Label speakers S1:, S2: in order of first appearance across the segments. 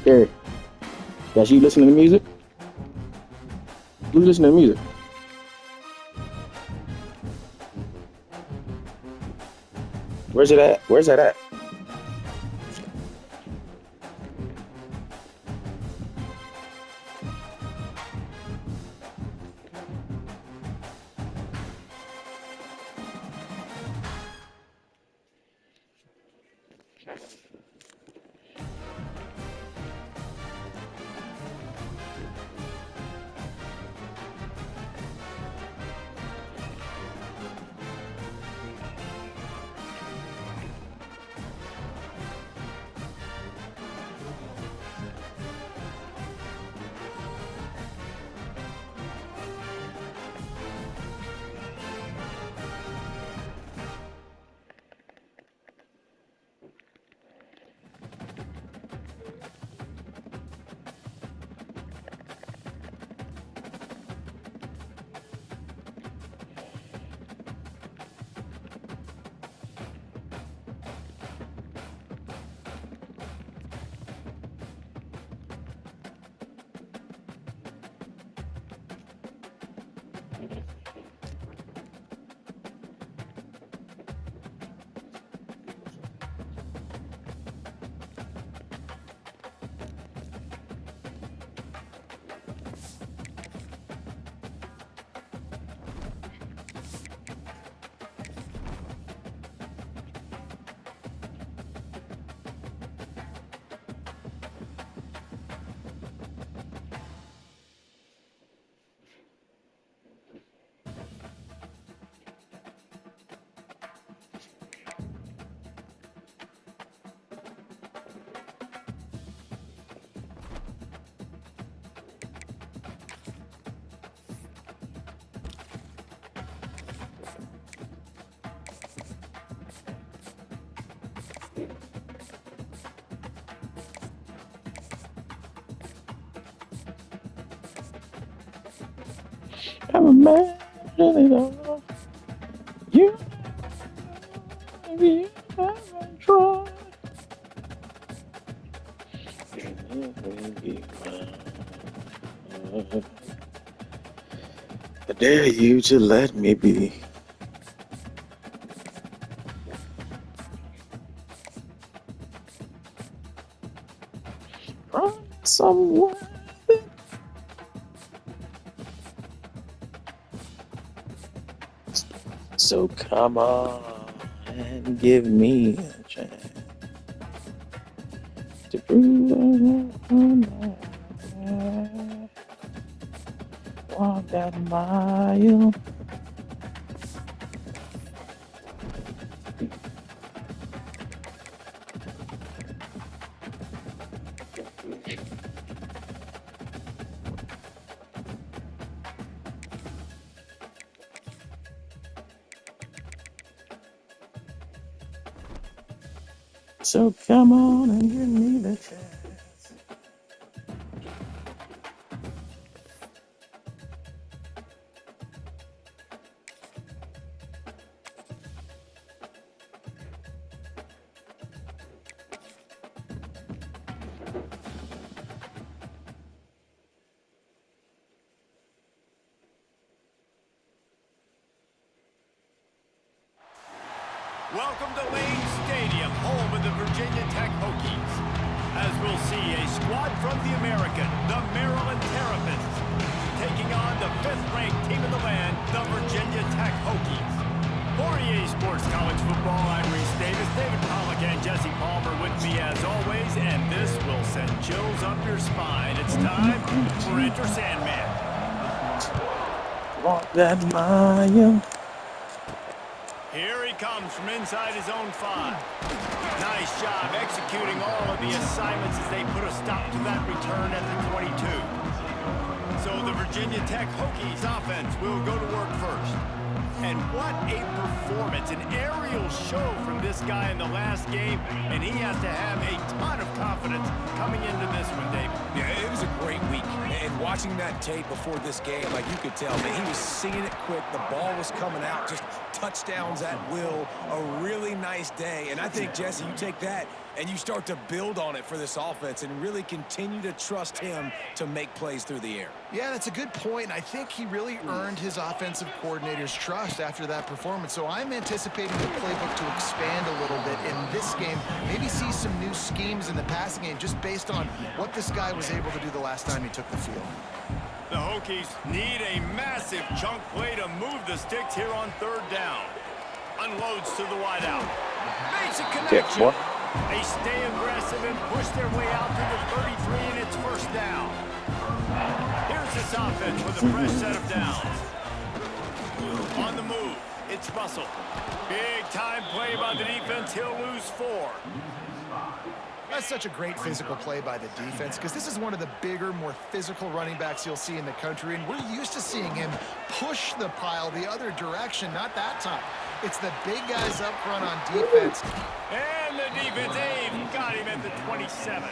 S1: Carrie, guys, you listening to music? Who's listening to music? Where's it at? Where's that at? I'm a man, really don't. You maybe you haven't tried. I dare you to let me be. From somewhere. So come on and give me a chance to prove I'm not. Walk that mile. So come on and give me the chance.
S2: Welcome to Lane Stadium, home of the Virginia Tech Hokies. As we'll see a squad from the American, the Maryland Terrapins, taking on the 5th-ranked team in the land, the Virginia Tech Hokies. For EA Sports College Football, I'm Reese Davis, David Pollock, and Jesse Palmer with me as always, and this will send chills up your spine. It's time for Enter Sandman.
S1: Walk that mile.
S2: Here he comes from inside his own 5. Nice job executing all of the assignments as they put a stop to that return at the 22. So the Virginia Tech Hokies offense will go to work first. And what a performance, an aerial show from this guy in the last game, and he has to have a ton of confidence coming into this one, David.
S3: Yeah, it was a great week, and watching that tape before this game, like you could tell, man, he was seeing it quick, the ball was coming out, just touchdowns at will, a really nice day. And I think, Jesse, you take that and you start to build on it for this offense and really continue to trust him to make plays through the air.
S4: Yeah, that's a good point. And I think he really earned his offensive coordinator's trust after that performance. So I'm anticipating the playbook to expand a little bit in this game. Maybe see some new schemes in the passing game just based on what this guy was able to do the last time he took the field.
S2: The Hokies need a massive chunk play to move the sticks here on third down. Unloads to the wideout. Makes a connection. They stay aggressive and push their way out to the 33, and it's first down. Here's this offense with a fresh set of downs. On the move, it's Russell. Big time play by the defense. He'll lose 4.
S4: That's such a great physical play by the defense because this is one of the bigger, more physical running backs you'll see in the country, and we're used to seeing him push the pile the other direction. Not that time. It's the big guys up front on defense.
S2: And the defense, got him at the 27.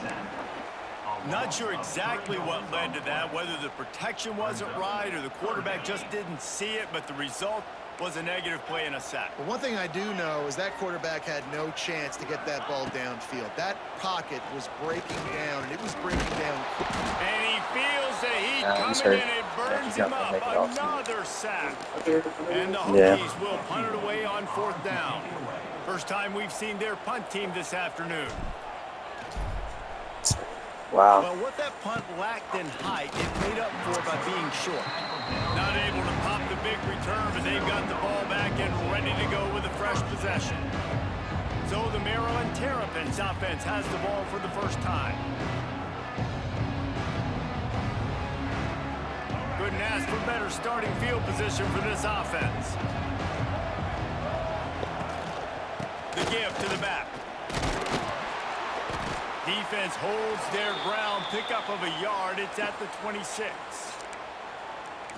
S2: Not sure exactly what led to that, whether the protection wasn't right or the quarterback just didn't see it, but the result was a negative play and a sack.
S4: But one thing I do know is that quarterback had no chance to get that ball downfield. That pocket was breaking down, and it was breaking down.
S2: And he feels the heat coming in. It burns him up. Another sack. And the Hokies will punt it away on fourth down. First time we've seen their punt team this afternoon.
S1: Wow.
S2: Well, what that punt lacked in height, it made up for by being short. Not able to pop the big return, but they've got the ball back and ready to go with a fresh possession. So the Maryland Terrapins offense has the ball for the first time. Couldn't ask for better starting field position for this offense. The give to the back. Defense holds their ground, pickup of a yard. It's at the 26.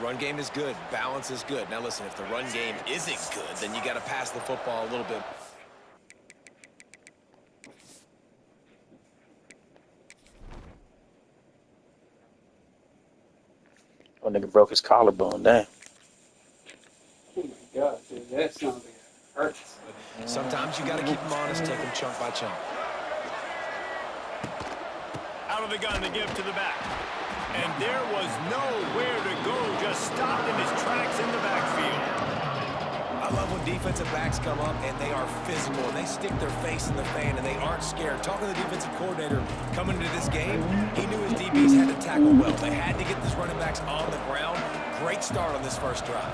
S3: Run game is good. Balance is good. Now, listen, if the run game isn't good, then you got to pass the football a little bit.
S1: Oh, nigga broke his collarbone. Damn.
S5: Oh my God, dude, that sounds like it hurts.
S3: Sometimes you got to keep them honest, take them chunk by chunk.
S2: Out of the gun to give to the back. And there was nowhere to go, just stopped in his tracks in the backfield.
S3: I love when defensive backs come up and they are physical and they stick their face in the fan and they aren't scared. Talking to the defensive coordinator coming into this game, he knew his DBs had to tackle well. They had to get these running backs on the ground. Great start on this first drive.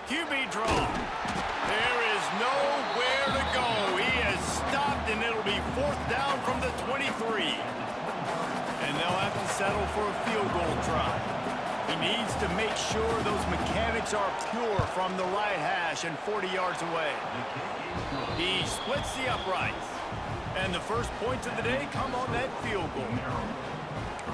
S2: QB draw. There is nowhere to go. He has stopped, and it'll be fourth down from the 23. And they'll have to settle for a field goal try. He needs to make sure those mechanics are pure from the right hash and 40 yards away. He splits the uprights. And the first points of the day come on that field goal.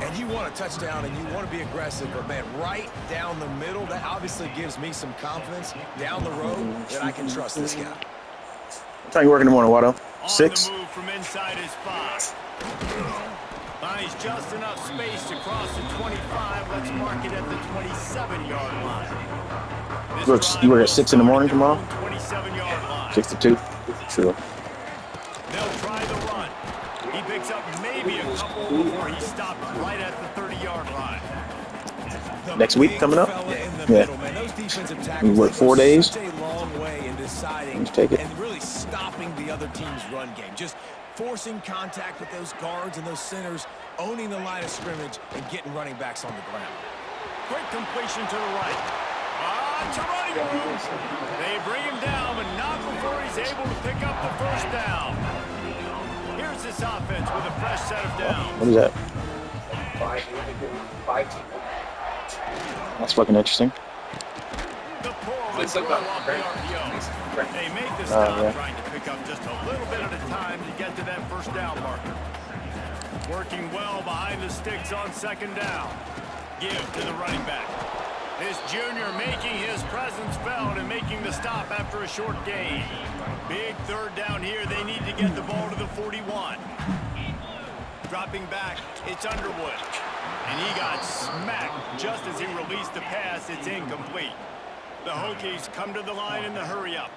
S3: And you want a touchdown and you want to be aggressive, but man, right down the middle, that obviously gives me some confidence down the road that I can trust this guy.
S1: What time you working in the morning, Watto? 6?
S2: On the move from inside his 5. Finds just enough space to cross the 25. Let's mark it at the 27-yard line.
S1: You work at 6 in the morning tomorrow?
S2: 27-yard line.
S1: 6 to 2? Sure.
S2: They'll try the run. He picks up maybe a couple before he stopped right at the 30-yard line.
S1: Next week coming up? Yeah. You work 4 days?
S3: Such a long way in deciding
S1: take it.
S3: and really stopping the other team's run game. Just forcing contact with those guards and those centers, owning the line of scrimmage, and getting running backs on the ground.
S2: Quick completion to the right. To running room. They bring him down, but not before he's able to pick up the first down. Here's this offense with a fresh set of downs.
S1: What is that? That's fucking interesting.
S2: The pull and throw off the RPO. They make the stop, trying to pick up just a little bit at a time to get to that first down marker. Working well behind the sticks on second down. Give to the running back. This junior making his presence felt and making the stop after a short gain. Big third down here. They need to get the ball to the 41. Dropping back, it's Underwood. And he got smacked just as he released the pass. It's incomplete. The Hokies come to the line in the hurry-up.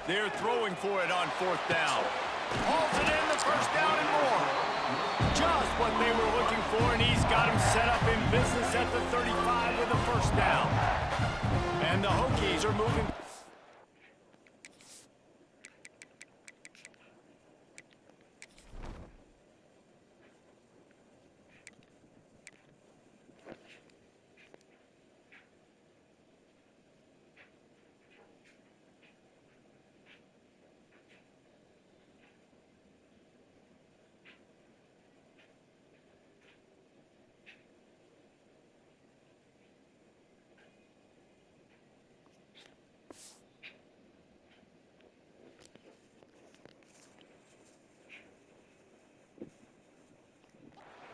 S2: They're throwing for it on 4th down. Hauls it in, the first down and more. Just what they were looking for, and he's got him set up in business at the 35 with a first down. And the Hokies are moving.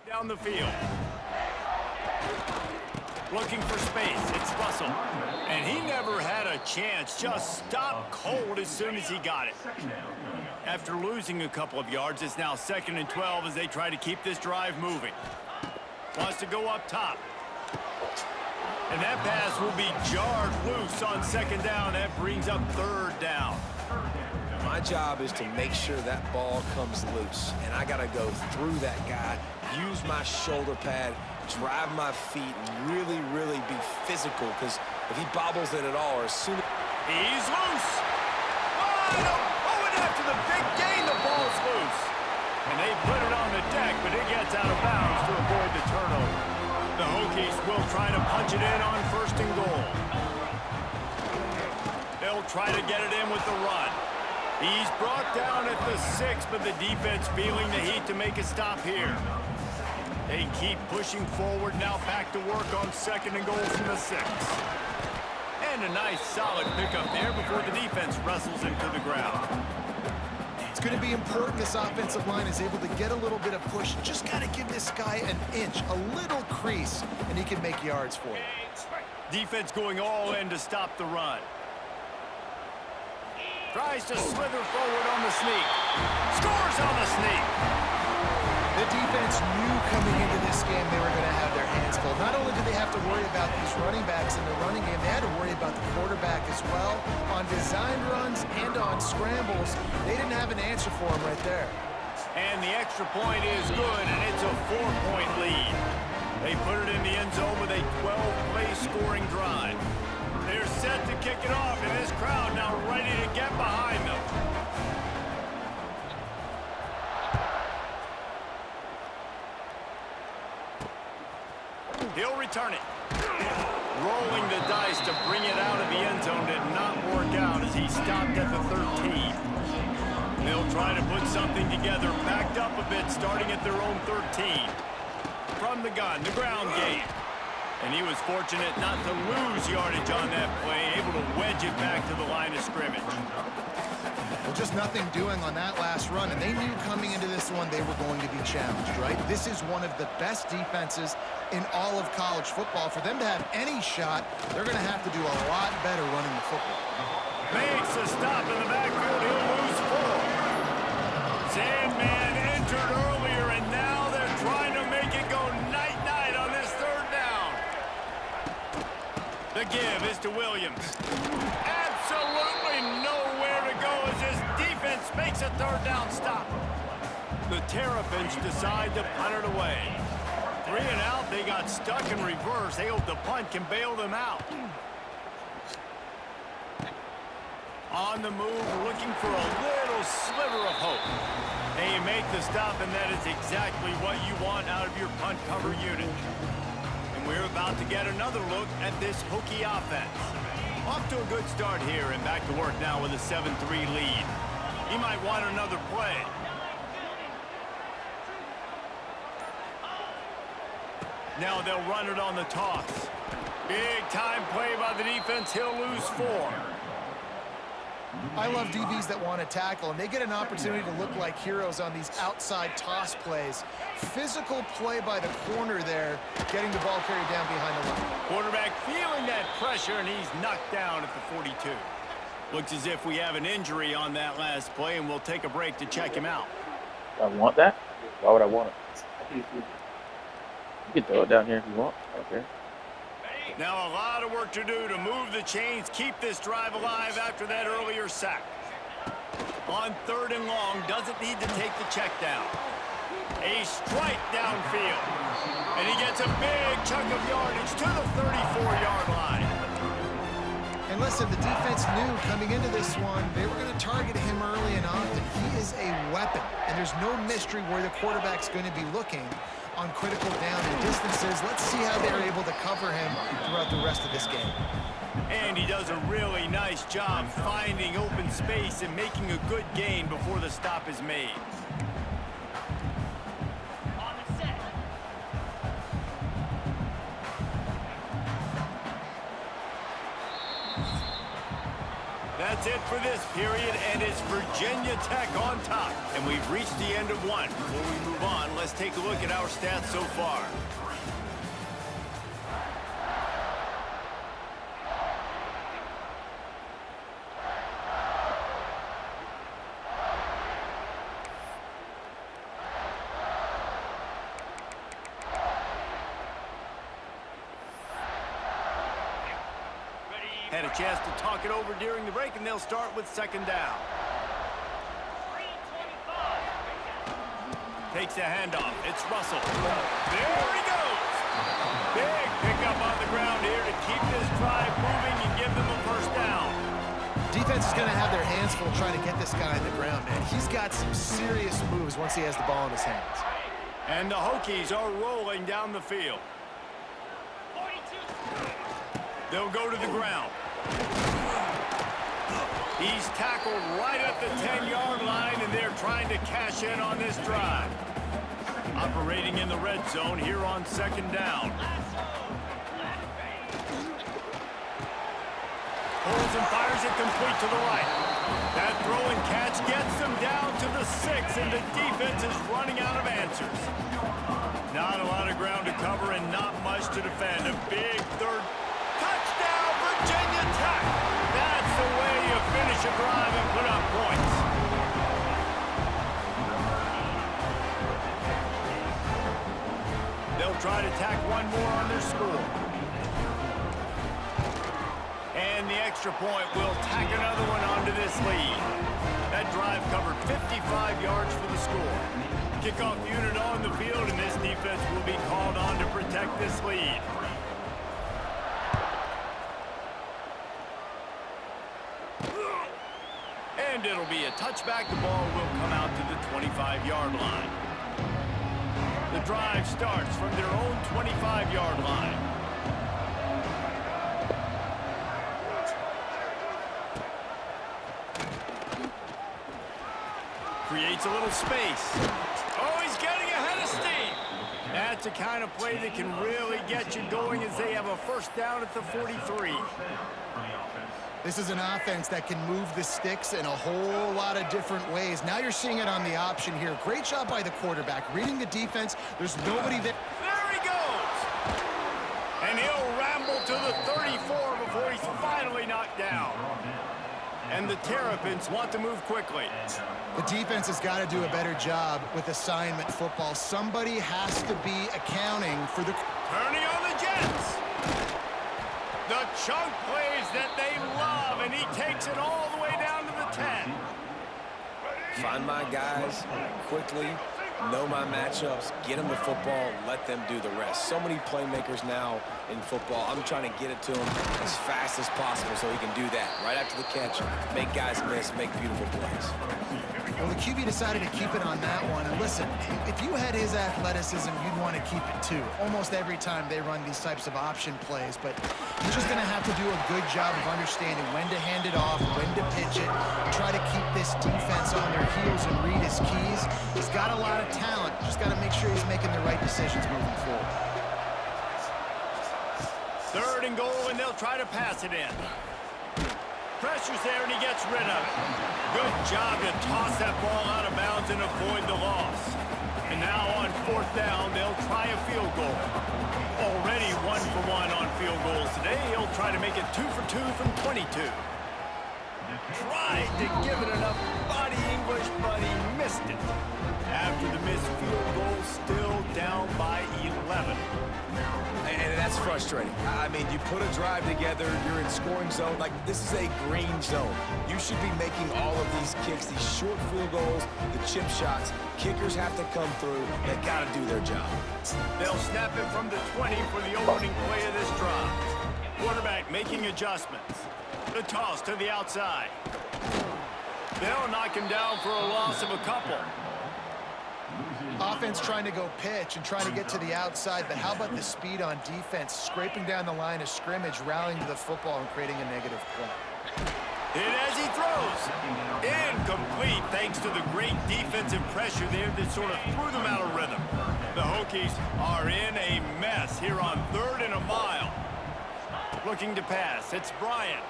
S2: Down the field. Looking for space. It's Russell. And he never had a chance. Just stopped cold as soon as he got it. After losing a couple of yards, it's now 2nd and 12 as they try to keep this drive moving. Wants to go up top. And that pass will be jarred loose on 2nd down. That brings up 3rd down.
S3: My job is to make sure that ball comes loose, and I got to go through that guy, use my shoulder pad, drive my feet, and really, really be physical, because if he bobbles it at all, or as soon as...
S2: He's loose! Oh, and after the big gain, the ball's loose. And they put it on the deck, but it gets out of bounds to avoid the turnover. The Hokies will try to punch it in on 1st and goal. They'll try to get it in with the run. He's brought down at the 6, but the defense feeling the heat to make a stop here. They keep pushing forward, now back to work on 2nd and goal from the 6. And a nice solid pickup there before the defense wrestles him to the ground.
S4: It's going to be important this offensive line is able to get a little bit of push. Just got to give this guy an inch, a little crease, and he can make yards for it.
S2: Defense going all in to stop the run. Tries to slither forward on the sneak. Scores on the sneak.
S4: The defense knew coming into this game they were going to have their hands full. Not only did they have to worry about these running backs in the running game, they had to worry about the quarterback as well. On design runs and on scrambles, they didn't have an answer for him right there.
S2: And the extra point is good, and it's a 4-point lead. They put it in the end zone with a 12-play scoring drive. They're set to kick it off, and this crowd now ready to get behind them. He'll return it. Rolling the dice to bring it out of the end zone did not work out as he stopped at the 13. They'll try to put something together, backed up a bit, starting at their own 13. From the gun, the ground game. And he was fortunate not to lose yardage on that play, able to wedge it back to the line of scrimmage.
S4: Well, just nothing doing on that last run, and they knew coming into this one they were going to be challenged, right? This is one of the best defenses in all of college football. For them to have any shot, they're going to have to do a lot better running the football.
S2: Makes a stop in the backfield. He'll lose 4. Sandman entered earlier, and now they're trying to make it go night-night on this 3rd down. The give is to Williams. Absolutely nowhere to go as this defense makes a 3rd down stop. The Terrapins decide to punt it away. 3 and out, they got stuck in reverse. They hope the punt can bail them out. On the move, looking for a little sliver of hope. They make the stop, and that is exactly what you want out of your punt cover unit. And we're about to get another look at this Hokie offense. Off to a good start here, and back to work now with a 7-3 lead. He might want another play. Now they'll run it on the toss. Big time play by the defense. He'll lose 4.
S4: I love DBs that want to tackle, and they get an opportunity to look like heroes on these outside toss plays. Physical play by the corner there, getting the ball carried down behind the line.
S2: Quarterback feeling that pressure, and he's knocked down at the 42. Looks as if we have an injury on that last play, and we'll take a break to check him out.
S1: I want that? Why would I want it? You can throw it down here if you want. Okay.
S2: Now a lot of work to do to move the chains, keep this drive alive after that earlier sack. On 3rd and long, doesn't need to take the check down. A strike downfield. And he gets a big chunk of yardage to the 34-yard line.
S4: And listen, the defense knew coming into this one, they were going to target him early and often. He is a weapon, and there's no mystery where the quarterback's going to be looking on critical down and distances. Let's see how they're able to cover him throughout the rest of this game.
S2: And he does a really nice job finding open space and making a good gain before the stop is made. That's it for this period, and it's Virginia Tech on top. And we've reached the end of one. Before we move on, let's take a look at our stats so far. Had a chance to talk it over during the break, and they'll start with 2nd down. Takes a handoff. It's Russell. There he goes. Big pickup on the ground here to keep this drive moving and give them a 1st down.
S4: Defense is going to have their hands full trying to get this guy on the ground, man. He's got some serious moves once he has the ball in his hands.
S2: And the Hokies are rolling down the field. They'll go to the ground. He's tackled right at the 10-yard line, and they're trying to cash in on this drive. Operating in the red zone here on 2nd down. Pulls and fires it complete to the right. That throw and catch gets them down to the 6, and the defense is running out of answers. Not a lot of ground to cover and not much to defend. A big 3rd touchdown, Virginia Tech. That's the way you finish a drive and put up points. They'll try to tack one more on their score. And the extra point will tack another one onto this lead. That drive covered 55 yards for the score. Kickoff unit on the field, and this defense will be called on to protect this lead. And it'll be a touchback. The ball will come out to the 25-yard line. The drive starts from their own 25-yard line. Creates a little space. Oh, he's getting ahead of steam. That's the kind of play that can really get you going as they have a 1st down at the 43.
S4: This is an offense that can move the sticks in a whole lot of different ways. Now you're seeing it on the option here. Great job by the quarterback. Reading the defense, there's nobody there.
S2: There he goes. And he'll ramble to the 34 before he's finally knocked down. And the Terrapins want to move quickly.
S4: The defense has got to do a better job with assignment football. Somebody has to be accounting for the...
S2: Turning on the Jets. The chunk plays that they love, and he takes it all the way down to the 10.
S3: Find my guys quickly, know my matchups, get them the football, let them do the rest. So many playmakers now in football. I'm trying to get it to him as fast as possible so he can do that. Right after the catch, make guys miss, make beautiful plays.
S4: Well, the QB decided to keep it on that one. And listen, if you had his athleticism, you'd want to keep it too. Almost every time they run these types of option plays. But he's just going to have to do a good job of understanding when to hand it off, when to pitch it, try to keep this defense on their heels and read his keys. He's got a lot of talent. Just got to make sure he's making the right decisions moving forward.
S2: 3rd and goal, and they'll try to pass it in. Pressure's there, and he gets rid of it. Good job to toss that ball out of bounds and avoid the loss. And now on 4th down, they'll try a field goal. Already 1 for 1 on field goals today. He'll try to make it 2 for 2 from 22. Tried to give it enough body English, but he missed it. After the missed field goal, still down by 11.
S3: And that's frustrating. I mean, you put a drive together, you're in scoring zone. Like, this is a green zone. You should be making all of these kicks, these short field goals, the chip shots. Kickers have to come through. They got to do their job.
S2: They'll snap it from the 20 for the opening play of this drive. Quarterback making adjustments. The toss to the outside. They'll knock him down for a loss of a couple.
S4: Offense trying to go pitch and trying to get to the outside, but how about the speed on defense, scraping down the line of scrimmage, rallying to the football and creating a negative play.
S2: Hit as he throws. Incomplete thanks to the great defensive pressure there that sort of threw them out of rhythm. The Hokies are in a mess here on 3rd and a mile. Looking to pass. It's Bryant.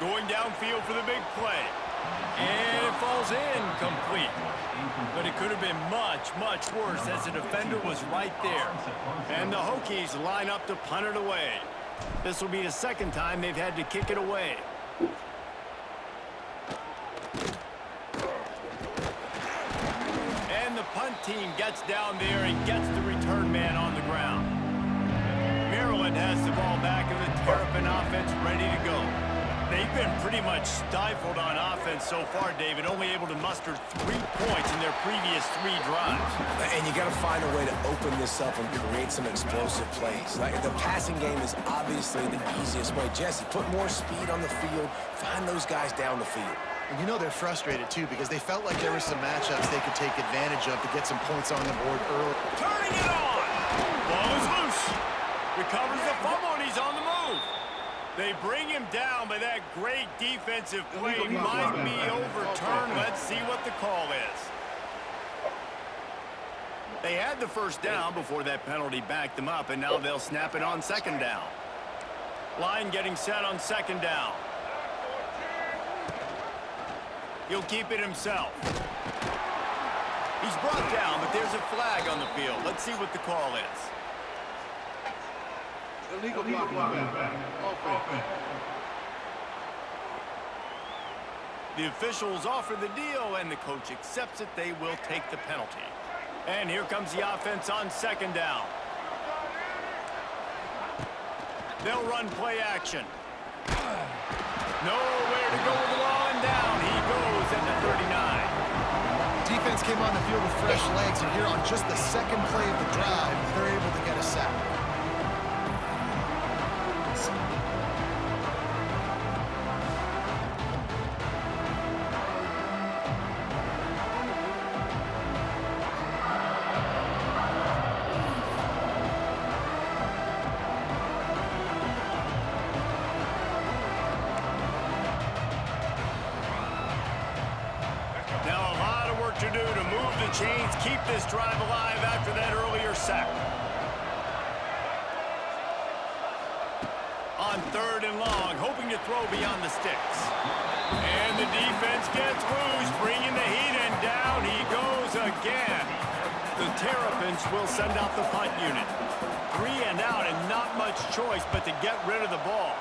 S2: Going downfield for the big play. And it falls incomplete. But it could have been much, much worse as the defender was right there. And the Hokies line up to punt it away. This will be the 2nd time they've had to kick it away. And the punt team gets down there and gets the return man on the ground. Maryland has the ball back and the Terrapin offense ready to go. They've been pretty much stifled on offense so far, David, only able to muster 3 points in their previous 3 drives.
S3: And you got to find a way to open this up and create some explosive plays. Like, the passing game is obviously the easiest way. Jesse, put more speed on the field. Find those guys down the field.
S4: And you know they're frustrated, too, because they felt like there were some matchups they could take advantage of to get some points on the board early.
S2: Turning it on! Ball is loose. Recovers the fumble, and he's on the move. They bring him down, but that great defensive play might be overturned. Let's see what the call is. They had the 1st down before that penalty backed them up, and now they'll snap it on 2nd down. Line getting set on 2nd down. He'll keep it himself. He's brought down, but there's a flag on the field. Let's see what the call is.
S5: Illegal blocking back. Offense.
S2: The officials offer the deal, and the coach accepts it. They will take the penalty. And here comes the offense on 2nd down. They'll run play action. Nowhere to go with the ball, and down he goes at the 39.
S4: Defense came on the field with fresh legs, and here on just the 2nd play of the drive, they're able to get a sack.
S2: To do to move the chains, keep this drive alive after that earlier sack. On 3rd and long, hoping to throw beyond the sticks. And the defense gets loose, bringing the heat, and down he goes again. The Terrapins will send out the punt unit. 3 and out, and not much choice but to get rid of the ball.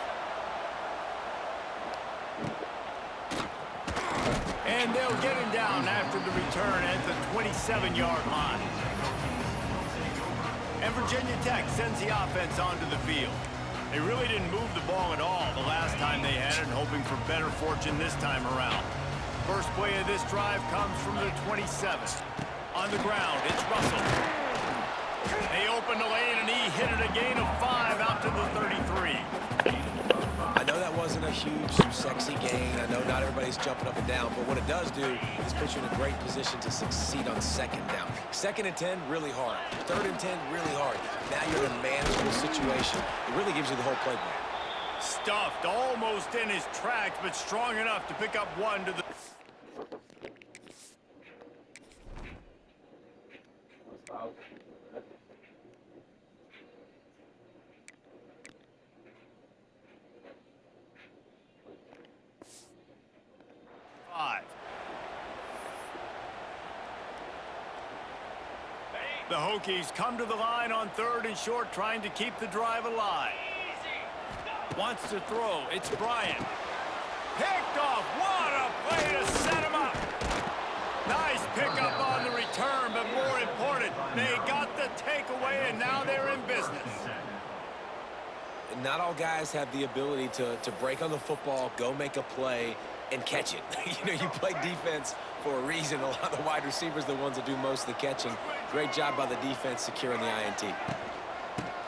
S2: And they'll get him down after the return at the 27-yard line. And Virginia Tech sends the offense onto the field. They really didn't move the ball at all the last time they had it, hoping for better fortune this time around. First play of this drive comes from the 27. On the ground, it's Russell. They opened the lane, and he hit it a gain of 5 out to the 33.
S3: I know that wasn't a huge, sexy gain. I know not everybody's jumping up and down, but what it does do is put you in a great position to succeed on 2nd down. 2nd and 10, really hard. 3rd and 10, really hard. Now you're in a manageable situation. It really gives you the whole playbook.
S2: Stuffed almost in his tracks, but strong enough to pick up 1 to the... The Hokies come to the line on 3rd and short, trying to keep the drive alive. Wants to throw. It's Bryant. Picked off. What a play to set him up. Nice pickup on the return, but more important, they got the takeaway, and now they're in business.
S3: Not all guys have the ability to break on the football, go make a play, and catch it. You play defense for a reason. A lot of the wide receivers are the ones that do most of the catching. Great job by the defense securing the INT.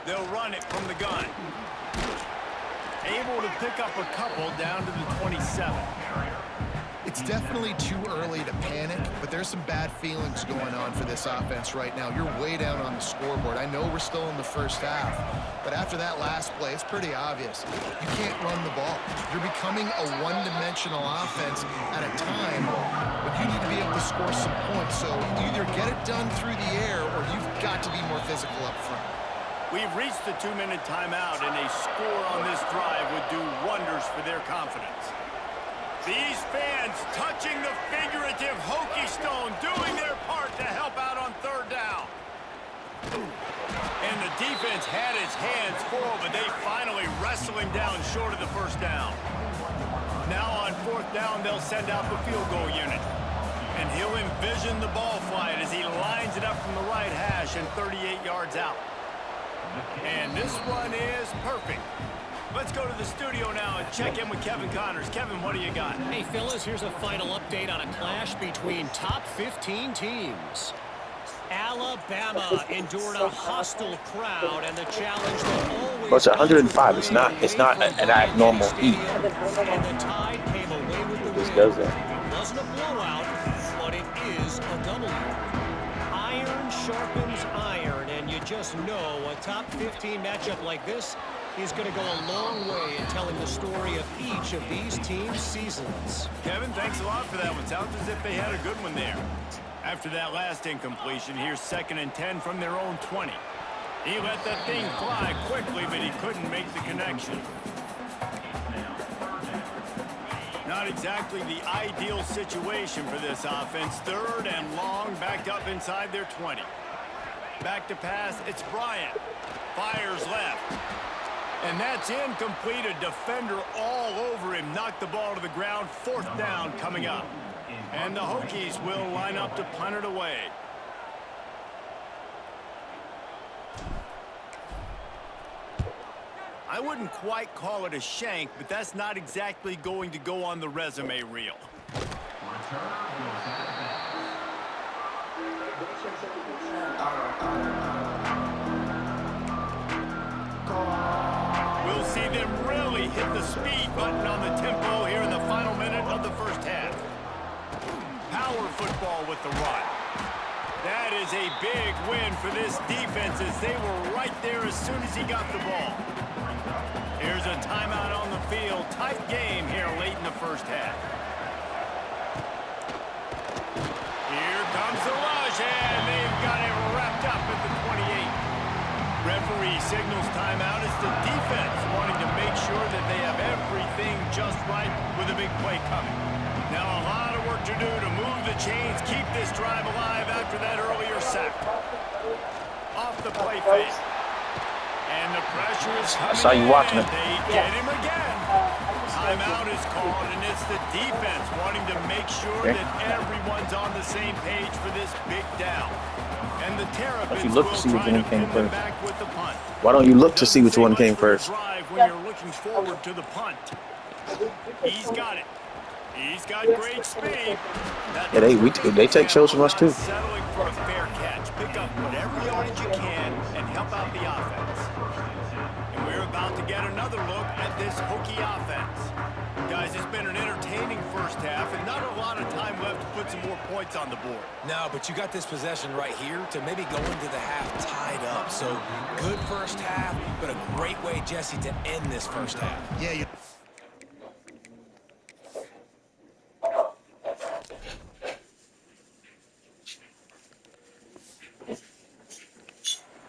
S2: They'll run it from the gun. Able to pick up a couple down to the 27.
S4: It's definitely too early to panic, but there's some bad feelings going on for this offense right now. You're way down on the scoreboard. I know we're still in the first half, but after that last play, it's pretty obvious. You can't run the ball. You're becoming a one-dimensional offense at a time when you need to be able to score some points. So either get it done through the air or you've got to be more physical up front.
S2: We've reached the 2-minute timeout, and a score on this drive would do wonders for their confidence. These fans touching the figurative Hokie stone, doing their part to help out on 3rd down. And the defense had its hands full, but they finally wrestle him down short of the 1st down. Now on 4th down, they'll send out the field goal unit. And he'll envision the ball flight as he lines it up from the right hash and 38 yards out. And this one is perfect. Let's go to the studio now and check in with Kevin Connors. Kevin, what do you got?
S6: Hey, fellas, here's a final update on a clash between top 15 teams. Alabama endured a hostile crowd and the challenge that always...
S1: But it's 105. It's not an abnormal heat.
S6: And the Tide came away with the win.
S1: This does that.
S6: It wasn't a blowout, but it is a W. Iron sharpens iron, and you just know a top 15 matchup like this is going to go a long way in telling the story of each of these teams' seasons.
S2: Kevin, thanks a lot for that one. Sounds as if they had a good one there. After that last incompletion, here's 2nd and 10 from their own 20. He let that thing fly quickly, but he couldn't make the connection. Not exactly the ideal situation for this offense. 3rd and long, backed up inside their 20. Back to pass, it's Bryant. Fires left. And that's incomplete. A defender all over him. Knocked the ball to the ground. 4th down coming up. And the Hokies will line up to punt it away. I wouldn't quite call it a shank, but that's not exactly going to go on the resume reel. We'll see them really hit the speed button on the tempo here in the final minute of the 1st half. Power football with the run. That is a big win for this defense as they were right there as soon as he got the ball. Here's a timeout on the field. Tight game here late in the 1st half. Here comes the rush, and they've got it wrapped up at the 28. Referee signals timeout as the defense wanting to make sure that they have everything just right with a big play coming. Now a lot of work to do to move the chains, keep this drive alive after that earlier sack. Off the play fake. And the pressure is coming.
S1: I saw you watching it.
S2: They get him again. Timeout is called, and it's the defense wanting to make sure that everyone's on the same page for this big down. And the Terrapins will try to pin them back with the punt.
S1: Why don't you look to see which one came first?
S2: When you're looking forward to the punt. He's got it. He's got great speed.
S1: Yeah, they take shows from us too.
S2: Settling for a fair catch. Pick up whatever yardage you can and help out the offense. And we're about to get another look at this Hokie offense. Guys, it's been an entertaining 1st half and not a lot of time left to put some more points on the board.
S3: No, but you got this possession right here to maybe go into the half tied up. So good 1st half, but a great way, Jesse, to end this 1st half.
S4: Yeah,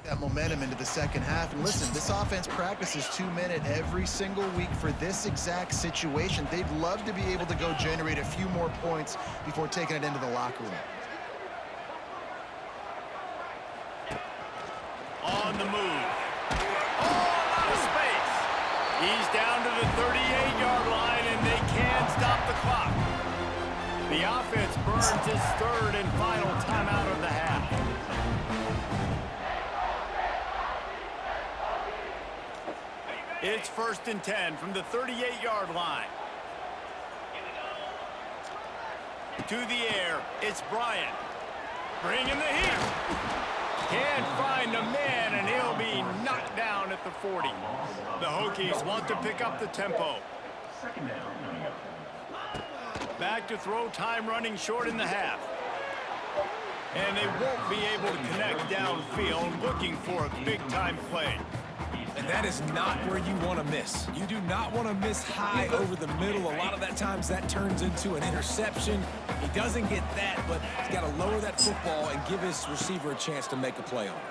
S4: that momentum into the 2nd half. And listen, this offense practices 2-minute every single week for this exact situation. They'd love to be able to go generate a few more points before taking it into the locker room.
S2: the 38-yard line, and they can stop the clock. The offense burns its third and final timeout of the half. It's 1st and 10 from the 38-yard line. To the air, it's Bryant. Bringing the heat. Can't find a man, and he'll be knocked down at the 40. The Hokies want to pick up the tempo. Back to throw, time running short in the half. And they won't be able to connect downfield, looking for a big-time play.
S3: And that is not where you want to miss. You do not want to miss high over the middle. A lot of that times that turns into an interception. He doesn't get that, but he's got to lower that football and give his receiver a chance to make a play on it.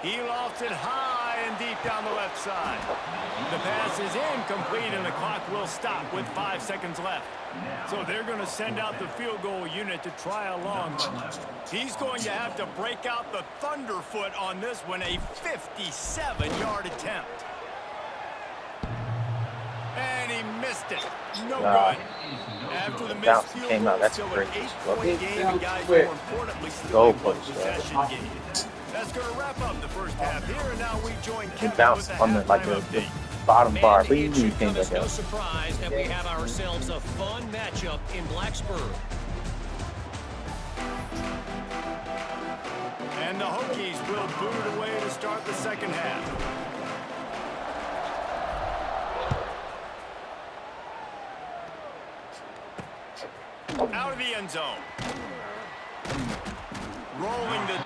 S2: He lofts it high and deep down the left side. The pass is incomplete, and the clock will stop with 5 seconds left. So they're going to send out the field goal unit to try a long one. He's going to have to break out the thunderfoot on this one, a 57-yard attempt. And he missed it. No good. After the missed field
S1: came
S2: goal,
S1: out. That's
S2: still
S1: great.
S2: an 8-point game, and guys,
S5: Quick.
S2: more importantly, still
S1: Goal
S2: a
S1: post,
S2: possession game. That's going to wrap up the first half here, and now we join
S1: He
S2: Kevin with
S1: bounced
S2: the
S1: on the
S2: halftime update.
S1: bottom bar.
S6: And
S1: But he
S6: it should
S1: came
S6: come as
S1: back
S6: no
S1: out.
S6: surprise that we have ourselves a fun matchup in Blacksburg.
S2: And the Hokies will boot it away to start the second half. Out of the end zone. Rolling the...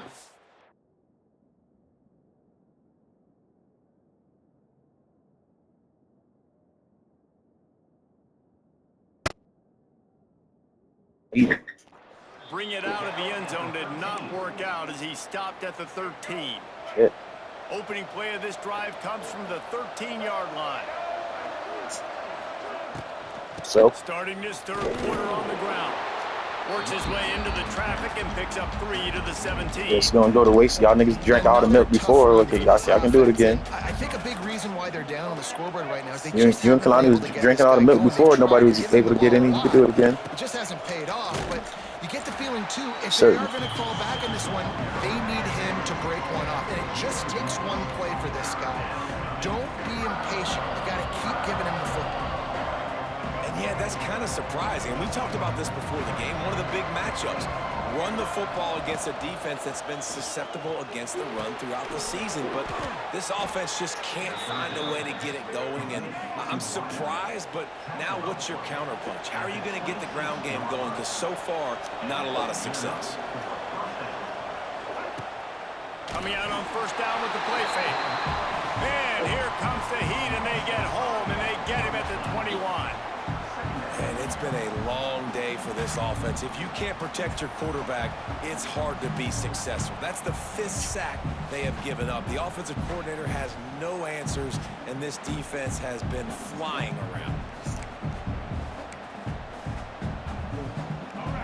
S2: Bring it out of the end zone did not work out as he stopped at the 13.
S1: Shit.
S2: Opening play of this drive comes from the 13-yard line.
S1: So
S2: Starting this third quarter on the ground. Works his way into the traffic and picks up 3 to the 17.
S1: it's gonna go to waste. Y'all niggas drank all the milk before. Look, y'all can do it again.
S4: I think a big reason why they're down on the scoreboard right now is they
S1: You and
S4: haven't been
S1: Kalani was
S4: able to get
S1: drinking
S4: this
S1: all the
S4: guy
S1: milk
S4: going.
S1: before.
S4: They
S1: Nobody
S4: tried
S1: was
S4: to give
S1: able to
S4: him
S1: get
S4: the
S1: any. You
S4: ball
S1: could do it
S4: a lot.
S1: again.
S4: It just hasn't paid off, but you get the feeling, too, if
S1: Certain.
S4: they are going to fall back in this one, they need him to break one off. And it just takes one play for this guy. Don't be impatient. You got to keep giving him the football.
S3: And yeah, that's kind of surprising. And we talked about this before the game. One of the big matchups. Run the football against a defense that's been susceptible against the run throughout the season. But this offense just can't find a way to get it going. And I'm surprised, but now what's your counterpunch? How are you going to get the ground game going? Because so far, not a lot of success.
S2: Coming out on first down with the play fake. And here comes the heat, and they get home, and they get him at the 21.
S3: And it's been a long day for this offense. If you can't protect your quarterback, it's hard to be successful. That's the 5th sack they have given up. The offensive coordinator has no answers, and this defense has been flying around.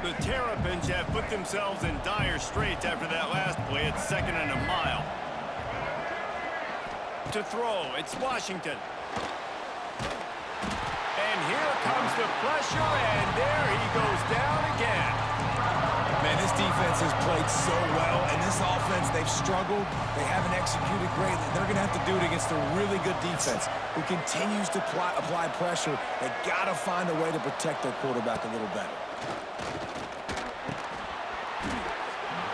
S2: The Terrapins have put themselves in dire straits after that last play. It's 2nd and a mile. To throw, it's Washington. And here comes the pressure, and there he goes down again.
S3: Man, this defense has played so well, and this offense, they've struggled. They haven't executed greatly. They're going to have to do it against a really good defense who continues to apply pressure. They got to find a way to protect their quarterback a little better.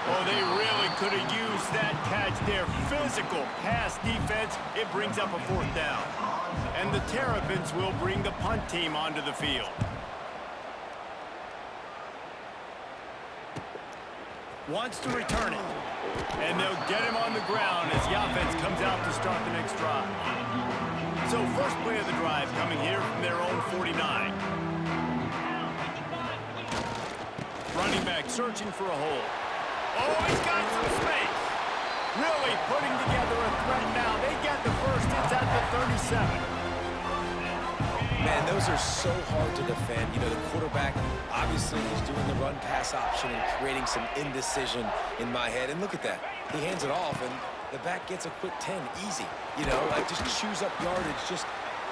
S2: Oh, they really could have used that catch there. Physical pass defense. It brings up a 4th down. And the Terrapins will bring the punt team onto the field. Wants to return it. And they'll get him on the ground as the offense comes out to start the next drive. So first play of the drive coming here from their own 49. Running back searching for a hole. Oh, he's got some space. Really putting together a threat now. They get the first. It's at the 37.
S3: Man, those are so hard to defend. You know, the quarterback, obviously, he's doing the run-pass option and creating some indecision in my head. And look at that. He hands it off, and the back gets a quick 10. Easy. You know, like just chews up yardage. Just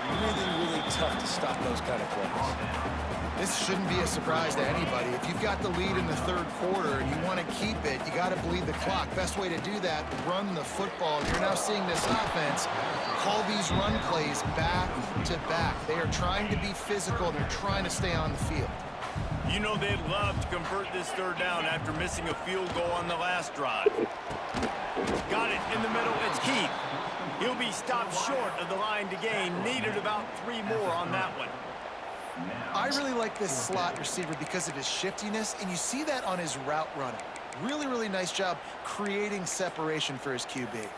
S3: Really tough to stop those kind of plays.
S4: This shouldn't be a surprise to anybody. If you've got the lead in the third quarter and you want to keep it, you got to bleed the clock. Best way to do that, run the football. You're now seeing this offense call these run plays back to back. They are trying to be physical, and they're trying to stay on the field.
S2: You know they'd love to convert this third down after missing a field goal on the last drive. Got it in the middle. It's Keith. He'll be stopped short of the line to gain. Needed about 3 more on that one.
S4: I really like this slot receiver because of his shiftiness, and you see that on his route running. Really nice job creating separation for his QB.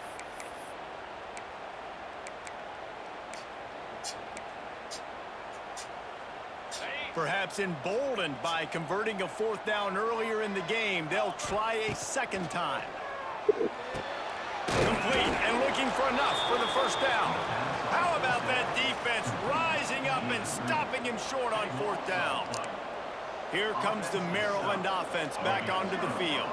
S2: Perhaps emboldened by converting a 4th down earlier in the game, they'll try a second time. Complete and looking for enough for the first down. How about that defense rising up and stopping him short on 4th down? Here comes the Maryland offense back onto the field.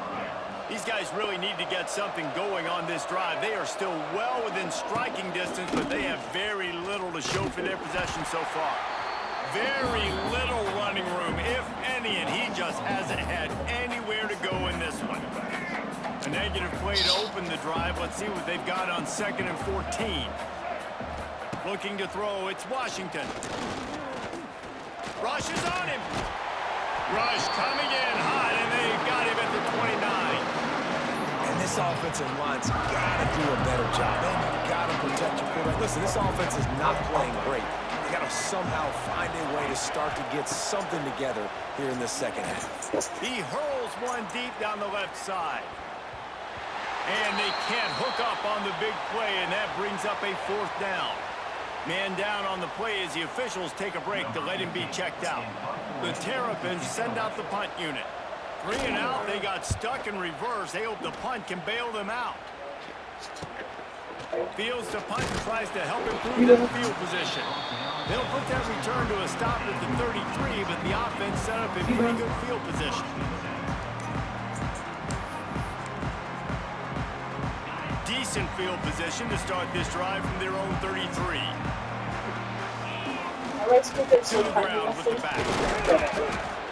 S2: These guys really need to get something going on this drive. They are still well within striking distance, but they have very little to show for their possession so far. Very little running room, if any, and he just hasn't had anywhere to go in this one. A negative play to open the drive. Let's see what they've got on 2nd and 14. Looking to throw, it's Washington. Rush is on him. Rush coming in hot, and they've got him at the 29.
S3: And this offensive line's got to do a better job. They've got to protect your quarterback. Listen, this offense is not playing great. They got to somehow find a way to start to get something together here in the second half.
S2: He hurls one deep down the left side. And they can't hook up on the big play, and that brings up a 4th down. Man down on the play as the officials take a break to let him be checked out. The Terrapins send out the punt unit. 3 and out, they got stuck in reverse. They hope the punt can bail them out. Fields to punt and tries to help improve their field position. They'll put that return to a stop at the 33, but the offense set up in pretty good field position. Decent field position to start this drive from their own 33. To the ground with the back.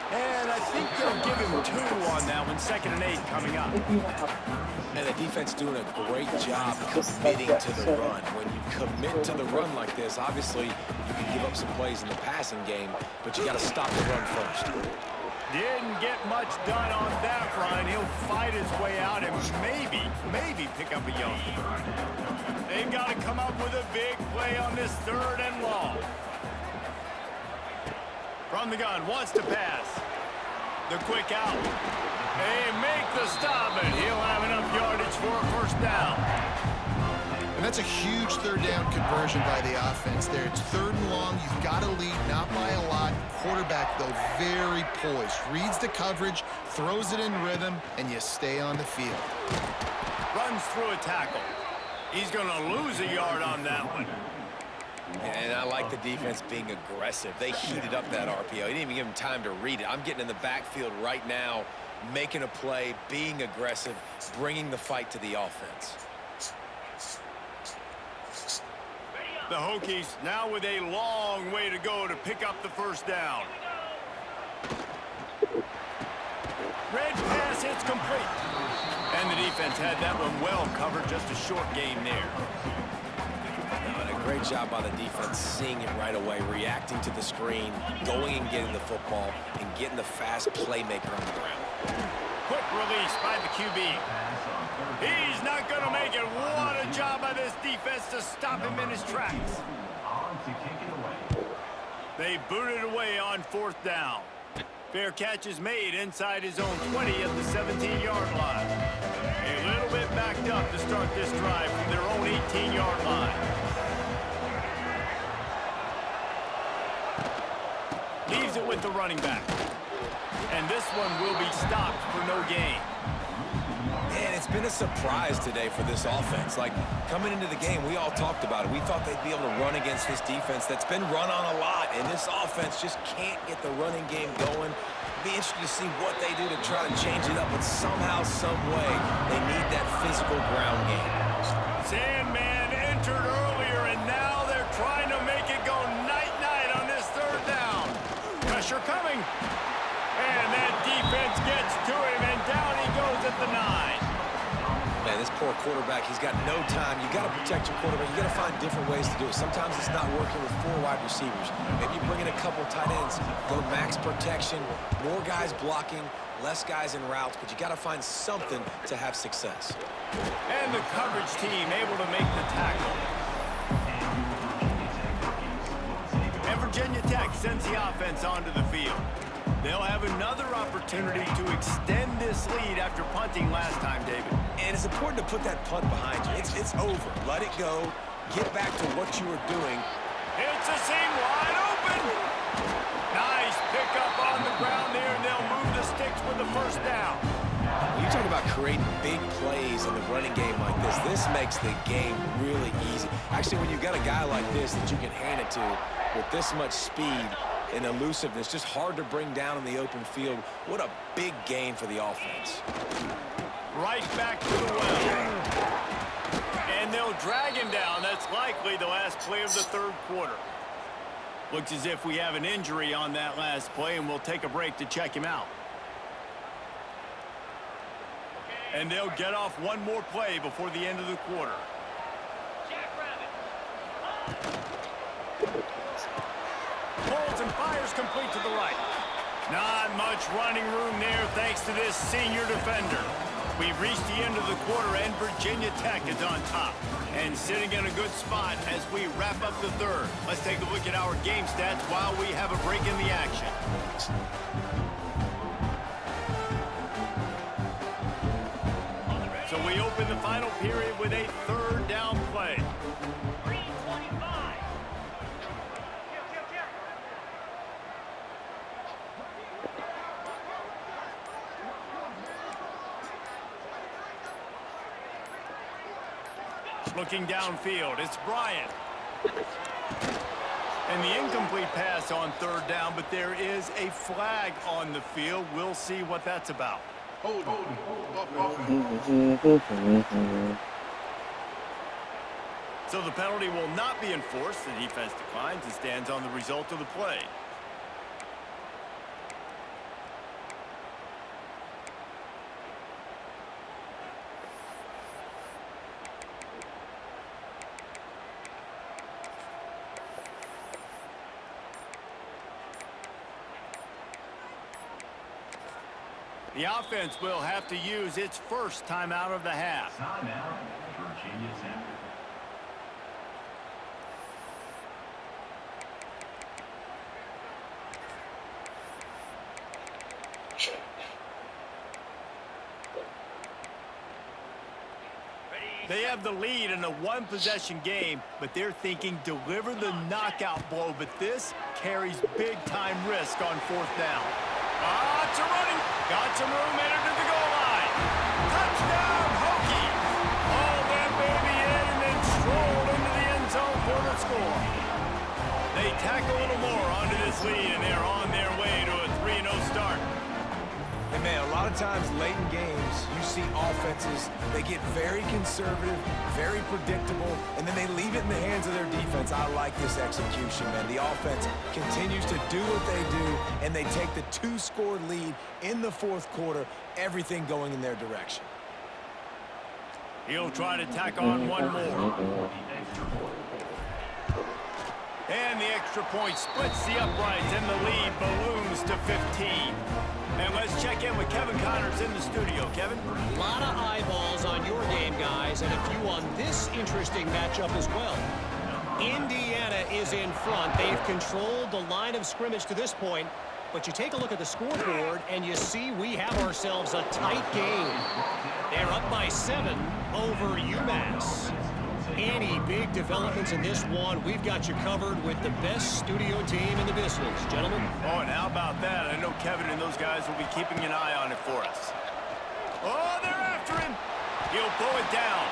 S2: And I think they'll give him 2 on that one. 2nd and 8 coming up.
S3: And the defense doing a great job committing to the run. When you commit to the run like this, obviously you can give up some plays in the passing game, but you got to stop the run first.
S2: Didn't get much done on that run. He'll fight his way out and maybe pick up a yard. They've got to come up with a big play on this 3rd and long. From the gun, wants to pass. The quick out. They make the stop, and he'll have enough yardage for a 1st down.
S4: And that's a huge 3rd down conversion by the offense there. It's 3rd and long. You've got to lead, not by a lot. Quarterback, though, very poised. Reads the coverage, throws it in rhythm, and you stay on the field.
S2: Runs through a tackle. He's going to lose a yard on that one.
S3: And I like the defense being aggressive. They heated up that RPO. He didn't even give him time to read it. I'm getting in the backfield right now, making a play, being aggressive, bringing the fight to the offense.
S2: The Hokies now with a long way to go to pick up the 1st down. Red pass, it's complete. And the defense had that one well covered, just a short gain there.
S3: And a great job by the defense, seeing it right away, reacting to the screen, going and getting the football, and getting the fast playmaker on the ground.
S2: Quick release by the QB. He's not going to make it. What a job by this defense to stop him in his tracks. They booted away on 4th down. Fair catch is made inside his own 20 at the 17-yard line. A little bit backed up to start this drive from their own 18-yard line. Leaves it with the running back. And this one will be stopped for no gain.
S3: Man, it's been a surprise today for this offense. Like, coming into the game, we all talked about it. We thought they'd be able to run against this defense that's been run on a lot, and this offense just can't get the running game going. Be interested to see what they do to try to change it up, but somehow, some way, they need that physical ground game.
S2: Sandman entered earlier, and now they're trying to make it go pressure coming. And that defense gets to him, and down he goes at the 9.
S3: Man, this poor quarterback, he's got no time. You got to protect your quarterback. You got to find different ways to do it. Sometimes it's not working with 4 wide receivers. Maybe you bring in a couple tight ends, go max protection, more guys blocking, less guys in routes, but you got to find something to have success.
S2: And the coverage team able to make the tackle. And Virginia Tech sends the offense onto the field. They'll have another opportunity to extend this lead after punting last time, David.
S3: And it's important to put that punt behind you. It's over. Let it go. Get back to what you were doing.
S2: It's a seam wide open. Nice pickup on the ground there, and they'll move the sticks with the first down.
S3: When you talk about creating big plays in the running game like this makes the game really easy. Actually, when you've got a guy like this that you can hand it to with this much speed and elusiveness, just hard to bring down in the open field. What a big gain for the offense.
S2: Right back to the well. And they'll drag him down. That's likely the last play of the third quarter. Looks as if we have an injury on that last play, and we'll take a break to check him out. And they'll get off one more play before the end of the quarter. Pulls and fires complete to the right. Not much running room there thanks to this senior defender. We've reached the end of the quarter, and Virginia Tech is on top and sitting in a good spot as we wrap up the third. Let's take a look at our game stats while we have a break in the action. So we open the final period with a third down play. Looking downfield, it's Bryant. And the incomplete pass on third down, but there is a flag on the field. We'll see what that's about. So the penalty will not be enforced. The defense declines and stands on the result of the play. The offense will have to use its first timeout of the half.
S7: Timeout, Virginia Tech.
S2: They have the lead in a one-possession game, but they're thinking deliver the knockout blow, but this carries big-time risk on fourth down. It's a running. Got some room, entered to the goal line. Touchdown, Hokies. All that baby in and then strolled into the end zone for the score. They tack a little more onto this lead, and they're on their way to a 3-0 start.
S3: And man, a lot of times late in games, you see offenses, they get very conservative, very predictable, and then they leave it in the hands of their defense. I like this execution, man. The offense continues to do what they do, and they take the 2-score lead in the fourth quarter, everything going in their direction.
S2: He'll try to tack on one more. And the extra point splits the uprights, and the lead balloons to 15. And let's check in with Kevin Connors in the studio. Kevin?
S6: A lot of eyeballs on your game, guys, and a few on this interesting matchup as well. Indiana is in front. They've controlled the line of scrimmage to this point, but you take a look at the scoreboard, and you see we have ourselves a tight game. They're up by 7 over UMass. Any big developments in this one, we've got you covered with the best studio team in the business, gentlemen.
S2: Oh, and how about that? I know Kevin and those guys will be keeping an eye on it for us. Oh, they're after him. He'll pull it down.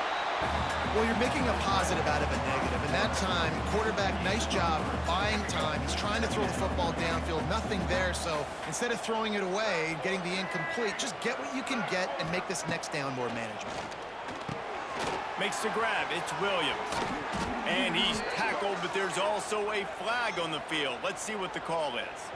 S4: Well, you're making a positive out of a negative. And that time, quarterback, nice job buying time. He's trying to throw the football downfield. Nothing there. So instead of throwing it away, getting the incomplete, just get what you can get and make this next down more manageable.
S2: Makes the grab. It's Williams. And he's tackled, but there's also a flag on the field. Let's see what the call is.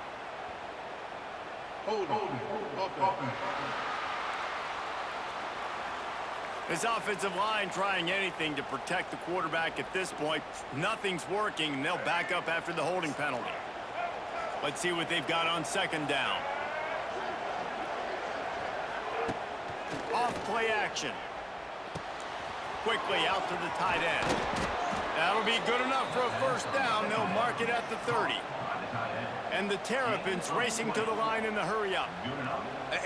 S2: This offensive line trying anything to protect the quarterback at this point. Nothing's working, and they'll back up after the holding penalty. Let's see what they've got on second down. Off play action. Quickly out to the tight end. That'll be good enough for a first down. They'll mark it at the 30. And the Terrapins racing to the line in the hurry up.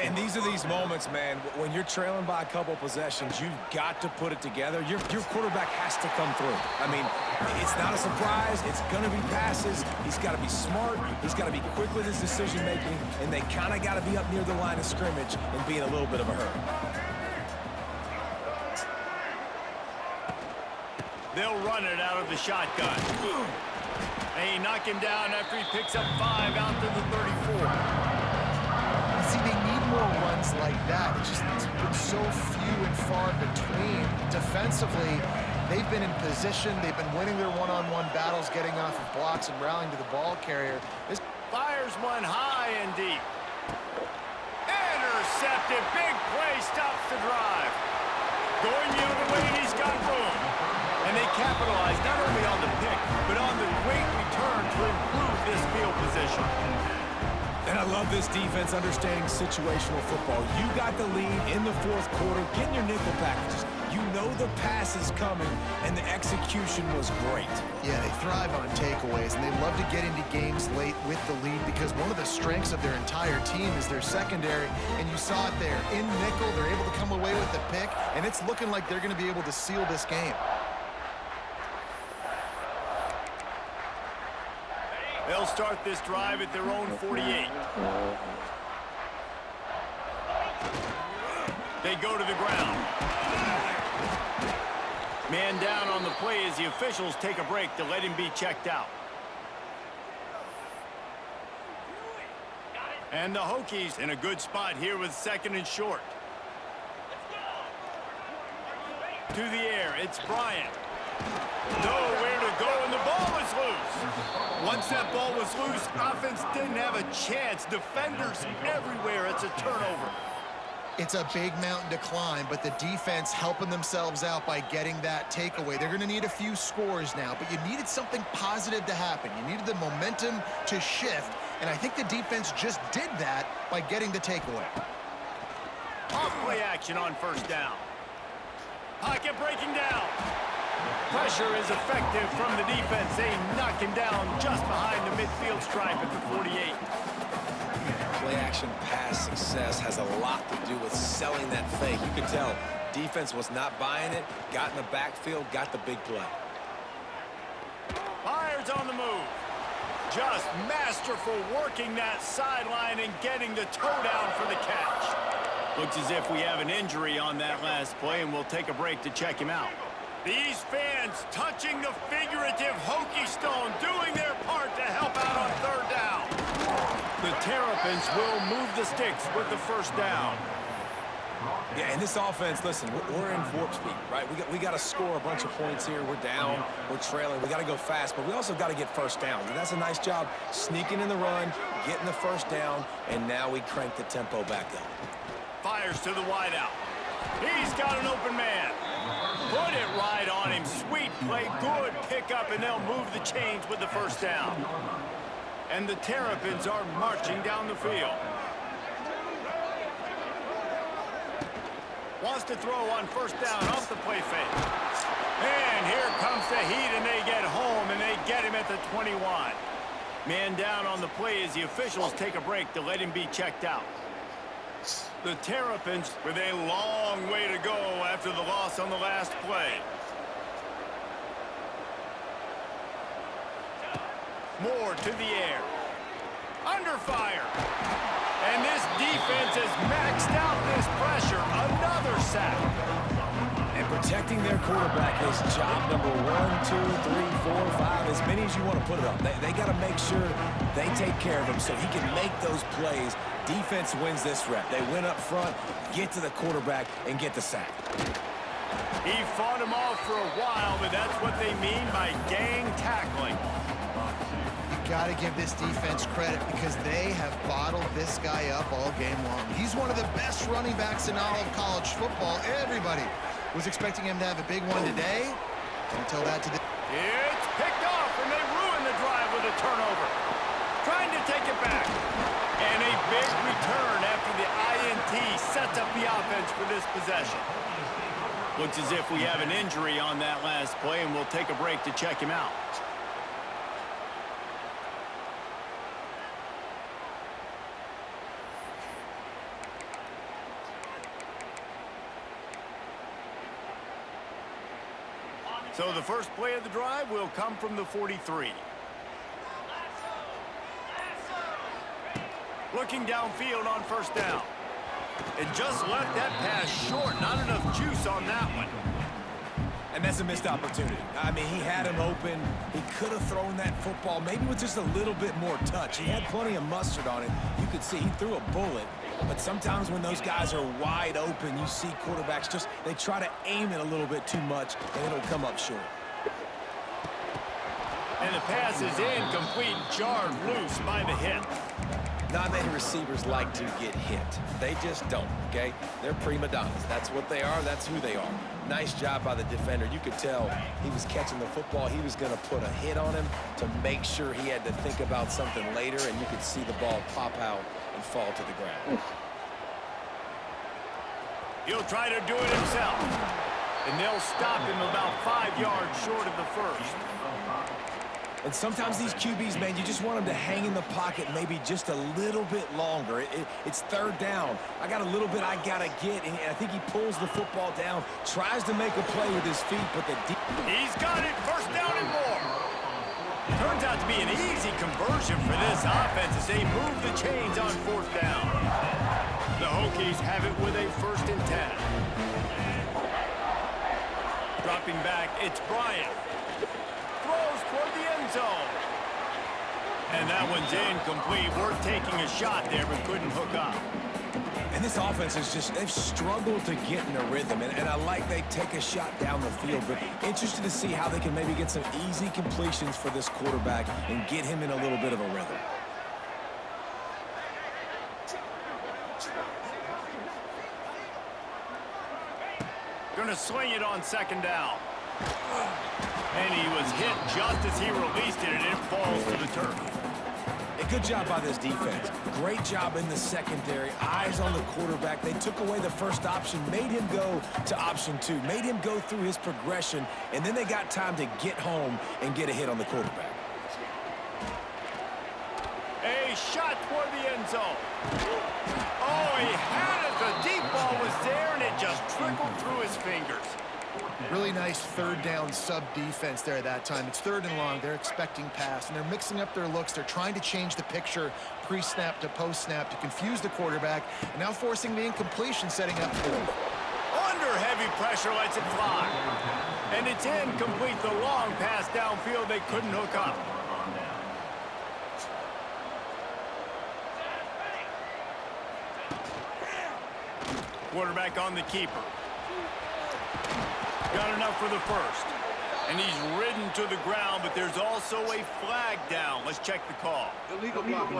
S3: And these are these moments, man, when you're trailing by a couple possessions, you've got to put it together. Your quarterback has to come through. I mean, it's not a surprise. It's going to be passes. He's got to be smart. He's got to be quick with his decision-making, and they kind of got to be up near the line of scrimmage and be in a little bit of a hurry.
S2: They'll run it out of the shotgun. They knock him down after he picks up 5 out to the 34.
S4: See, they need more runs like that. It's been so few and far between. Defensively, they've been in position. They've been winning their one-on-one battles, getting off of blocks and rallying to the ball carrier. This
S2: Fires one high and deep. Intercepted. Big play stops the drive. Going the other way, and he's got room. And they capitalize not only on the pick, but on the great return to improve this field position.
S3: And I love this defense understanding situational football. You got the lead in the fourth quarter, getting your nickel packages. You know the pass is coming, and the execution was great.
S4: Yeah, they thrive on takeaways, and they love to get into games late with the lead because one of the strengths of their entire team is their secondary, and you saw it there. In nickel, they're able to come away with the pick, and it's looking like they're going to be able to seal this game.
S2: They'll start this drive at their own 48. They go to the ground. Man down on the play as the officials take a break to let him be checked out. And the Hokies in a good spot here with second and short. To the air, it's Bryant. Nowhere to go, and the ball was loose. Once that ball was loose, offense didn't have a chance. Defenders everywhere. It's a turnover.
S4: It's a big mountain to climb, but the defense helping themselves out by getting that takeaway. They're going to need a few scores now, but you needed something positive to happen. You needed the momentum to shift, and I think the defense just did that by getting the takeaway.
S2: Off-play action on first down. Pocket breaking down. Pressure is effective from the defense. They knock him down just behind the midfield stripe at the 48.
S3: Play-action pass success has a lot to do with selling that fake. You could tell defense was not buying it, got in the backfield, got the big play.
S2: Fires on the move. Just masterful working that sideline and getting the toe down for the catch. Looks as if we have an injury on that last play, and we'll take a break to check him out. These fans touching the figurative Hokie stone, doing their part to help out on third down. The Terrapins will move the sticks with the first down.
S3: Yeah, and this offense, listen, we're in warp speed, right? We got to score a bunch of points here. We're down, we're trailing. We got to go fast, but we also got to get first down. And that's a nice job sneaking in the run, getting the first down, and now we crank the tempo back up.
S2: Fires to the wideout. He's got an open man. Put it right on him. Sweet play, good pickup, and they'll move the chains with the first down. And the Terrapins are marching down the field. Wants to throw on first down off the play fake. And here comes the heat, and they get home, and they get him at the 21. Man down on the play as the officials take a break to let him be checked out. The Terrapins with a long way to go after the loss on the last play. Moore to the air. Under fire. And this defense has maxed out this pressure. Another sack.
S3: And protecting their quarterback is job number 1, 2, 3, 4, 5, as many as you want to put it up. They got to make sure they take care of him so he can make those plays. Defense wins this rep. They win up front, get to the quarterback, and get the sack.
S2: He fought him off for a while, but that's what they mean by gang tackling.
S4: Got to give this defense credit because they have bottled this guy up all game long. He's one of the best running backs in all of college football. Everybody was expecting him to have a big one today. Can't tell that to the...
S2: It's picked off, and they ruin the drive with a turnover. Trying to take it back. And a big return after the INT sets up the offense for this possession. Looks as if we have an injury on that last play, and we'll take a break to check him out. So the first play of the drive will come from the 43. Looking downfield on first down. It just left that pass short. Not enough juice on that one.
S3: And that's a missed opportunity. I mean, he had him open. He could have thrown that football maybe with just a little bit more touch. He had plenty of mustard on it. You could see he threw a bullet. But sometimes when those guys are wide open, you see quarterbacks just, they try to aim it a little bit too much, and it'll come up short.
S2: And the pass is incomplete, jarred loose by the hit.
S3: Not many receivers like to get hit. They just don't, okay? They're prima donnas. That's what they are. That's who they are. Nice job by the defender. You could tell he was catching the football. He was going to put a hit on him to make sure he had to think about something later, and you could see the ball pop out and fall to the ground.
S2: He'll try to do it himself. And they'll stop him about 5 yards short of the first.
S3: And sometimes these QBs, man, you just want them to hang in the pocket maybe just a little bit longer. It's third down. I got a little bit I got to get, and I think he pulls the football down, tries to make a play with his feet, but
S2: he's got it, first down and more. Turns out to be an easy conversion for this offense as they move the chains on fourth down. The Hokies have it with a 1st and 10. Dropping back, it's Bryant. Throws toward the end zone. And that one's incomplete. We're taking a shot there, but couldn't hook up.
S3: And this offense is just, they've struggled to get in a rhythm. And I like they take a shot down the field, but interested to see how they can maybe get some easy completions for this quarterback and get him in a little bit of a rhythm.
S2: Gonna sling it on 2nd down. And he was hit just as he released it, and it falls to the turf.
S3: A good job by this defense. Great job in the secondary. Eyes on the quarterback. They took away the first option, made him go to option 2, made him go through his progression, and then they got time to get home and get a hit on the quarterback.
S2: A shot toward the end zone. Oh, he had it. The deep ball was there, and it just trickled through his fingers.
S4: Really nice third down sub-defense there at that time. It's 3rd and long. They're expecting pass, and they're mixing up their looks. They're trying to change the picture pre-snap to post-snap to confuse the quarterback, and now forcing the incompletion, setting up 4th.
S2: Under heavy pressure, lets it fly. And it's incomplete. The long pass downfield, they couldn't hook up. Quarterback on the keeper. Got enough for the first. And he's ridden to the ground, but there's also a flag down. Let's check the call.
S5: Illegal blocking.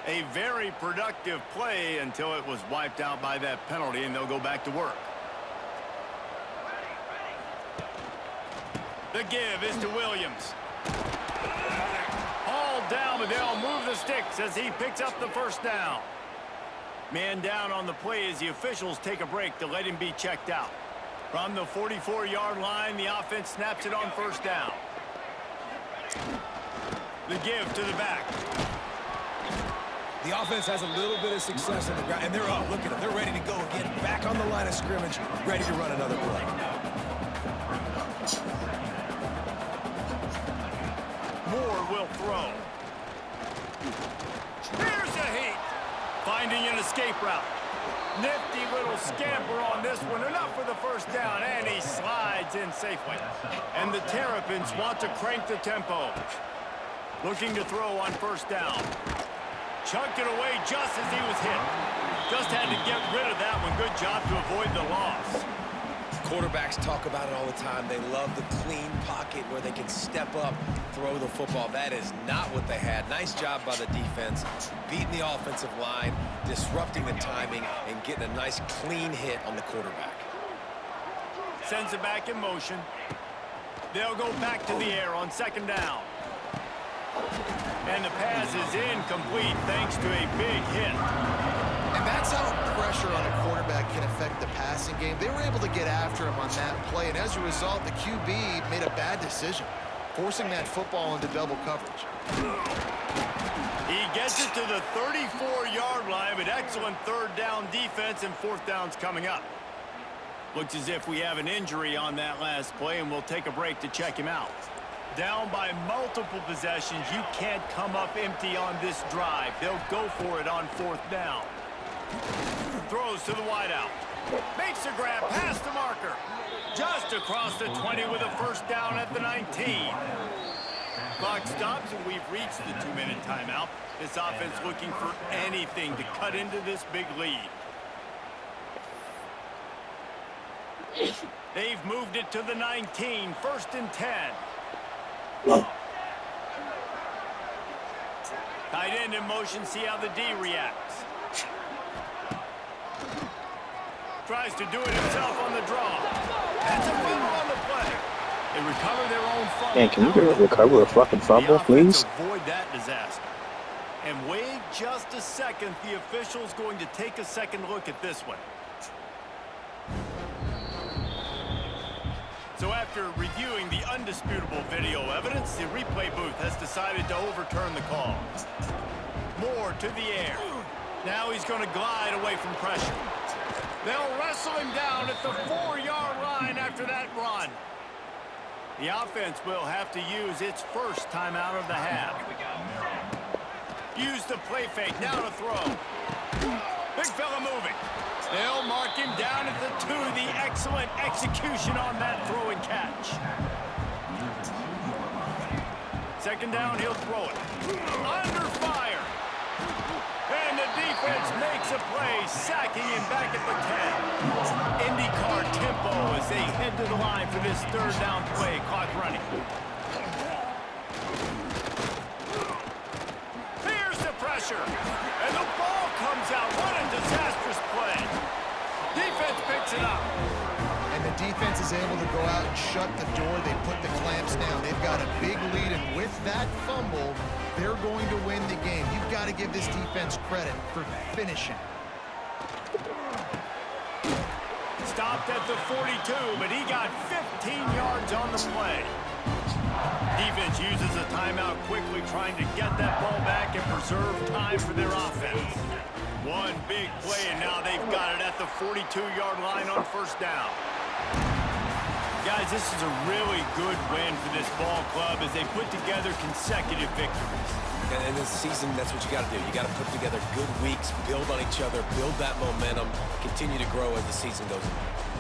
S2: A very productive play until it was wiped out by that penalty, and they'll go back to work. The give is to Williams. Hauled down, but they'll move the sticks as he picks up the first down. Man down on the play as the officials take a break to let him be checked out. From the 44-yard line, the offense snaps it on first down. The give to the back.
S3: The offense has a little bit of success on the ground, and they're up. Look at them. They're ready to go again. Back on the line of scrimmage, ready to run another play.
S2: Moore will throw. Here's a heat. Finding an escape route. Nifty little scamper on this one. Enough for the first down, and he slides in safely. And the Terrapins want to crank the tempo. Looking to throw on first down. Chunked it away just as he was hit. Just had to get rid of that one. Good job to avoid the loss.
S3: Quarterbacks talk about it all the time. They love the clean pocket where they can step up, throw the football. That is not what they had. Nice job by the defense, beating the offensive line, disrupting the timing, and getting a nice clean hit on the quarterback.
S2: Sends it back in motion. They'll go back to the air on second down. And the pass is incomplete thanks to a big hit.
S4: And that's how pressure on a quarterback can affect the passing game. They were able to get after him on that play, and as a result, the QB made a bad decision, forcing that football into double coverage.
S2: He gets it to the 34-yard line with excellent third down defense, and fourth down's coming up. Looks as if we have an injury on that last play, and we'll take a break to check him out. Down by multiple possessions, you can't come up empty on this drive. They'll go for it on fourth down. Throws to the wideout. Makes a grab past the marker. Just across the 20 with a first down at the 19. Clock stops, and we've reached the 2-minute timeout. This offense looking for anything to cut into this big lead. They've moved it to the 19, 1st and 10. Tight end in motion, see how the D reacts. Tries to do it himself on the draw. That's a fumble on the play. They recover their own fumble.
S1: Man, can you recover a fucking fumble, please?
S2: Avoid that disaster. And wait just a second. The official's going to take a second look at this one. So after reviewing the undisputable video evidence, the replay booth has decided to overturn the call. Moore to the air. Now he's going to glide away from pressure. They'll wrestle him down at the 4-yard line after that run. The offense will have to use its first timeout of the half. Use the play fake, now to throw. Big fella moving. They'll mark him down at the 2. The excellent execution on that throw and catch. Second down, he'll throw it. Under fire. And the defense makes a play, sacking him back at the 10. IndyCar tempo as they head to the line for this third down play. Clock running. Here's the pressure. And the ball comes out. What a disastrous play. Defense picks it up.
S4: And the defense is able to go out and shut the door. They put the clamps down. They've got a big lead, and with that fumble, they're going to win the game. You've got to give this defense credit for finishing.
S2: Stopped at the 42, but he got 15 yards on the play. Defense uses a timeout quickly, trying to get that ball back and preserve time for their offense. One big play, and now they've got it at the 42-yard line on first down. Guys, this is a really good win for this ball club as they put together consecutive victories.
S3: And in this season, that's what you got to do. You got to put together good weeks, build on each other, build that momentum, continue to grow as the season goes on.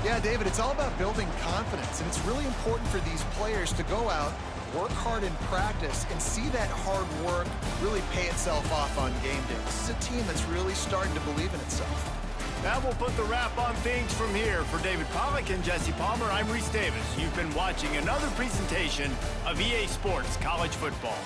S4: Yeah, David, it's all about building confidence, and it's really important for these players to go out, work hard in practice, and see that hard work really pay itself off on game day. This is a team that's really starting to believe in itself.
S2: That will put the wrap on things from here. For David Pollack and Jesse Palmer, I'm Reese Davis. You've been watching another presentation of EA Sports College Football.